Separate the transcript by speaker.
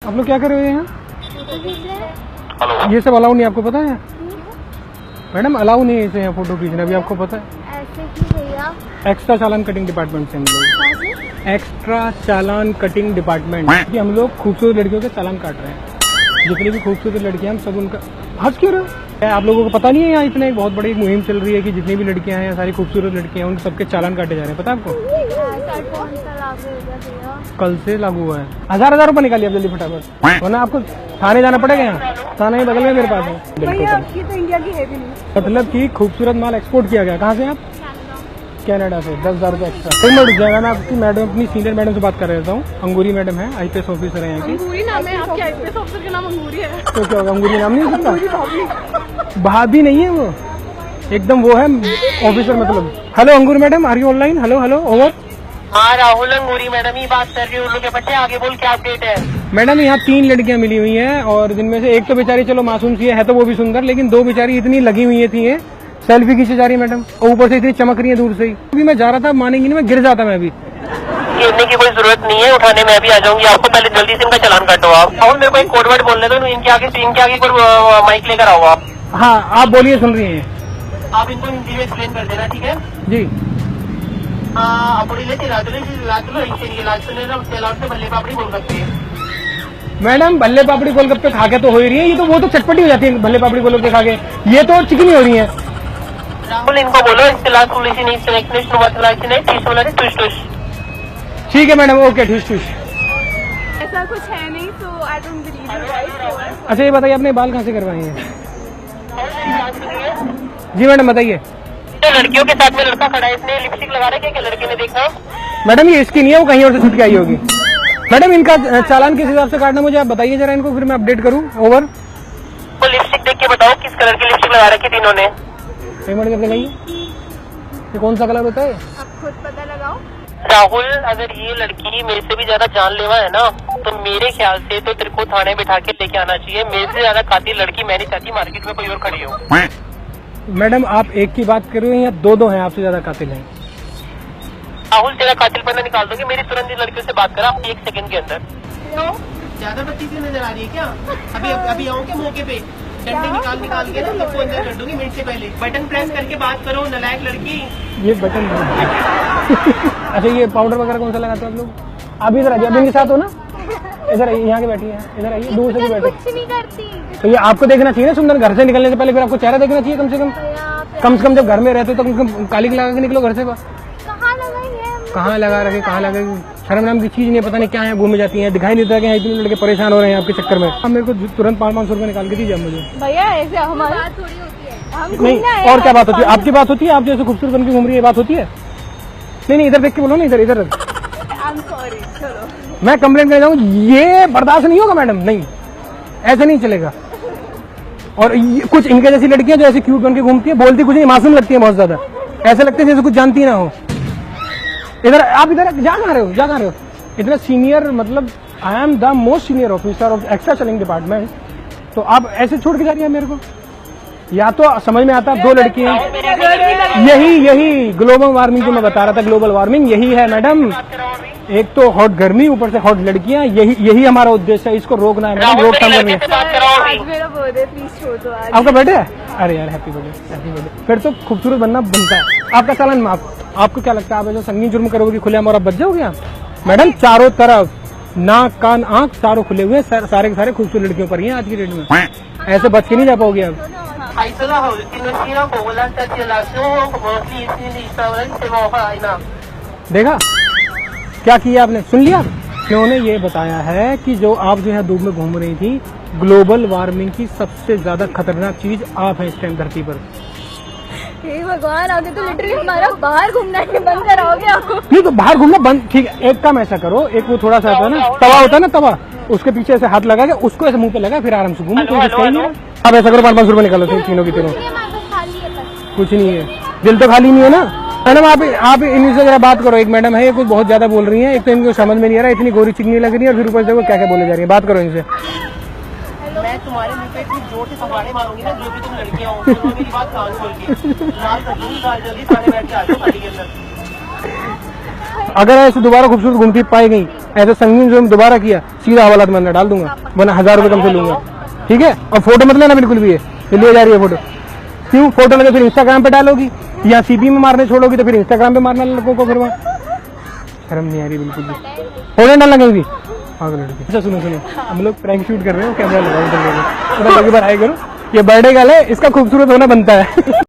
Speaker 1: आप लोग क्या कर रहे हो यहाँ? ये सब अलाउ नहीं, आपको पता है मैडम? अलाउ नहीं है इसे यहाँ फोटो खींचना, अभी आपको पता है?
Speaker 2: ऐसे क्यों भैया?
Speaker 1: एक्स्ट्रा चालान कटिंग डिपार्टमेंट से हम लोग, एक्स्ट्रा चालान कटिंग डिपार्टमेंट कि हम लोग खूबसूरत लड़कियों के चालान काट रहे हैं। जितनी भी खूबसूरत लड़कियां हम सब उनका हंस क्यों रहे हो? आप लोगों को पता नहीं है यहाँ इतने बहुत बड़ी मुहिम चल रही है कि जितनी भी लड़कियां हैं सारी खूबसूरत लड़कियां उन सबके चालान काटे जा रहे हैं, पता है आपको? कल से लागू हुआ है। 1000 रुपए निकालिए आप जल्दी फटाफट, वरना आपको थाने जाना पड़ेगा। यहाँ थाना ही बगल में मेरे पास है।
Speaker 2: ये तो इंडिया की है भी नहीं।
Speaker 1: मतलब कि खूबसूरत माल एक्सपोर्ट किया गया। कहाँ से आप? कनाडा से। 10,000 रुपए एक्स्ट्रा। एक मिनट जाएगा, मैं आपकी मैडम, अपनी सीनियर मैडम से बात कर रहा हूँ। अंगूरी मैडम है, IPS ऑफिसर है यहाँ की।
Speaker 2: अंगूरी नाम है आपके? IPS ऑफिसर का नाम अंगूरी है
Speaker 1: तो क्या होगा? अंगूरी नाम नहीं हो सकता? भाभी नहीं है वो, एकदम वो है ऑफिसर मतलब। Hello Angoori madam, are you online? Hello hello over.
Speaker 3: हाँ राहुल, अंगूरी मैडम ही बात कर रही हूँ। के बच्चे आगे बोल, क्या अपडेट है?
Speaker 1: मैडम यहाँ 3 लड़कियां मिली हुई हैं और जिनमें से एक तो बेचारी चलो मासूम सी है तो वो भी सुंदर, लेकिन 2 बेचारी इतनी लगी हुई थी सेल्फी खींचे जा रही है मैडम, और ऊपर से इतनी चमक रही है दूर से ही। अभी मैं जा रहा था, मानेंगी नहीं, मैं गिर जाता मैं अभी।
Speaker 3: गिरने की कोई जरूरत नहीं है, उठाने में भी आ जाऊंगी आपको। पहले जल्दी से इनका चालान काटो आप। और मेरे को एक कोड वर्ड बोलने दो, इनके आगे कोई माइक लेकर आओ आप।
Speaker 1: हाँ आप बोलिए, सुन रही हैं
Speaker 3: आप? इनको हिंदी में एक्सप्लेन कर देना, ठीक है
Speaker 1: जी।
Speaker 3: बल्ले पापड़ी बोल सकते हैं
Speaker 1: मैडम भल्ले पापड़ी गोलगप्पे खा के तो हो ही रही है, ये तो वो तो चटपटी हो जाती है भल्ले पापड़ी गोलगप्पे खा के, ये तो चिकनी हो रही है।
Speaker 3: राहुल इनको बोलो
Speaker 1: ठीक है मैडम, ओके ठूस ठूस।
Speaker 2: ऐसा कुछ है नहीं, तो I don't believe you guys.
Speaker 1: अच्छा ये बताइए आपने बाल कहाँ से करवाए हैं? जी मैडम बताइए।
Speaker 3: लड़कियों के साथ में लड़का खड़ा है, इसने लिपस्टिक लगा रखी है क्या? लड़के ने देखा?
Speaker 1: मैडम ये इसकी नहीं है, वो कहीं और से छूट के आई होगी। मैडम इनका चालान किस हिसाब से काटना मुझे आप बताइए जरा इनको, फिर मैं अपडेट करूँ। ओवर।
Speaker 3: वो लिपस्टिक देख के बताओ किस कलर की लिपस्टिक लगा रखी थी इन्होंने।
Speaker 1: पेमेंट करके लगाइए। ये कौन सा कलर होता है?
Speaker 2: आप खुद पता लगाओ।
Speaker 3: राहुल अगर ये लड़की मेरे से भी ज्यादा जानलेवा है ना, तो मेरे ख्याल से तो तेरे को थाने बिठा के लेके आना चाहिए। मेरे से ज्यादा कातिल लड़की मैं नहीं चाहती मार्केट में कोई और खड़ी हो।
Speaker 1: मैडम आप एक की बात कर रहे हो या 2 हैं आपसे ज्यादा कातिल हैं?
Speaker 3: राहुल तेरा कातिल पन्ना निकाल दोगे। मेरी तुरंत इन लड़कियों से बात करा 1 सेकंड के अंदर। ज्यादा बच्ची सी नजर आ रही है क्या? अभी आऊँ के मौके पे डंडे निकाल के ना सबको अंदर कर दूंगी मिनट से पहले। बटन प्रेस करके बात करो नलायक लड़की।
Speaker 1: ये बटन अच्छा ये पाउडर वगैरह कौन सा लगाते हो आप लोग? आप इधर आइए, इनके साथ हो ना, इधर आइए, यहाँ के बैठी है, इधर आइए, दूर से भी बैठे।
Speaker 2: कुछ नहीं करती।
Speaker 1: तो ये आपको देखना चाहिए ना सुंदर, घर से निकलने से पहले फिर आपको चेहरा देखना चाहिए कम से कम जब घर में रहते तो काली लगा के निकलो घर से। कहाँ लगा रखे, कहाँ लगा? शर्म नाम की चीज नहीं, पता नहीं क्या है, घूम जाती है, दिखाई नहीं देता कि इतने लड़के परेशान हो रहे हैं आपके चक्कर में। अब मेरे को तुरंत 500 रुपए निकाल के दीजिए मुझे।
Speaker 2: भैया ऐसे हमारी बात थोड़ी होती है, हम
Speaker 1: नहीं और क्या बात होती है? आपकी बात होती है? आप जैसे खूबसूरत बन के घूम रही है बात होती है? नहीं इधर देख के बोलो ना, इधर।
Speaker 2: I'm sorry, चलो
Speaker 1: मैं कंप्लेंट कर जाऊँ, ये बर्दाश्त नहीं होगा मैडम, नहीं ऐसे नहीं चलेगा। और कुछ इनके जैसी लड़कियां जो ऐसे क्यूट बन के घूमती है, बोलती कुछ नहीं, मासूम लगती है बहुत ज्यादा, ऐसे लगते है जैसे कुछ जानती ना हो। इधर आप इधर जा कहाँ रहे हो? इतना सीनियर, मतलब I am the most senior officer of extra challan department, तो आप ऐसे छोड़ के जा रही है मेरे को? या तो समझ में आता है 2 लड़कियां, यही ग्लोबल वार्मिंग जो मैं बता रहा था, ग्लोबल वार्मिंग यही है मैडम। एक तो हॉट गर्मी, ऊपर से हॉट लड़कियां, यही हमारा उद्देश्य है, इसको रोकना है मैडम, रोकथाम करनी है। आपका बर्थडे है? अरे यार हैप्पी बर्थडे। फिर तो खूबसूरत बनना बनता है। आपका चालान माफ। आपको क्या लगता है आप ऐसा संगीन जुर्म करोगे खुलेआम और आप बच जाओगे आप? मैडम चारों तरफ नाक कान आंख चारों खुले हुए, सारे के सारे खूबसूरत लड़कियों पर ही है आज की डेट में, ऐसे बच के नहीं जा पाओगे आप। देखा क्या किया आपने? सुन लिया? उन्होंने ये बताया है कि जो आप जो है धूप में घूम रही थी, ग्लोबल वार्मिंग की सबसे ज्यादा खतरनाक चीज आप है इस टाइम धरती पर।
Speaker 2: हे भगवान, आगे तो लिटरली हमारा बाहर घूमना ही बंद कराओगे आप? नहीं
Speaker 1: तो बाहर घूमना बंद, ठीक है। एक काम ऐसा करो, एक वो थोड़ा सा आता है ना तवा होता है ना, तवा, उसके पीछे ऐसे हाथ लगा के उसको ऐसे मुंह पे लगा, फिर आराम से घूमो। आप ऐसा करो 500 रुपए निकालो तीनों की तीनों। कुछ नहीं है, दिल तो खाली नहीं है ना मैडम। आप इन्हीं से जरा बात करो। एक मैडम है, ये कुछ बहुत ज्यादा बोल रही है, एक तो इनको समझ में नहीं आ रहा, इतनी गोरी चिकनी लग रही है, और फिर ऊपर से वो क्या क्या बोले जा रही है। बात करो इनसे।
Speaker 3: मैं तुम्हारे मुंह पे इतनी जोर से सवारे मारूंगी ना, जो भी तुम लड़कियां हो, मेरी बात कान खोल के लाल कर दूंगी, जल्दी सारे बैठ के आ जाओ गाड़ी के अंदर।
Speaker 1: अगर ऐसे दोबारा खूबसूरत घूमती पाई गई ऐसे संगीन जो दोबारा किया सीधा हवालात में अंदर डाल दूंगा, वरना 1000 रुपये कम से लूंगा, ठीक है। और फोटो मत लेना बिल्कुल भी, ये ले जा रही है फोटो। क्यों फोटो लगे फिर इंस्टाग्राम पे डालोगी, या सीपी में मारने छोड़ोगी तो फिर इंस्टाग्राम पे मारना लड़कों को, फिर वहाँ शर्म नहीं आ रही बिल्कुल भी, फोटो डालना कहीं भी। अच्छा सुनो सुनो, हम लोग प्रैंक शूट कर रहे हो, कैमरा लगाओ, अगली बार आए करो, ये बर्थडे गर्ल है, इसका खूबसूरत होना बनता है।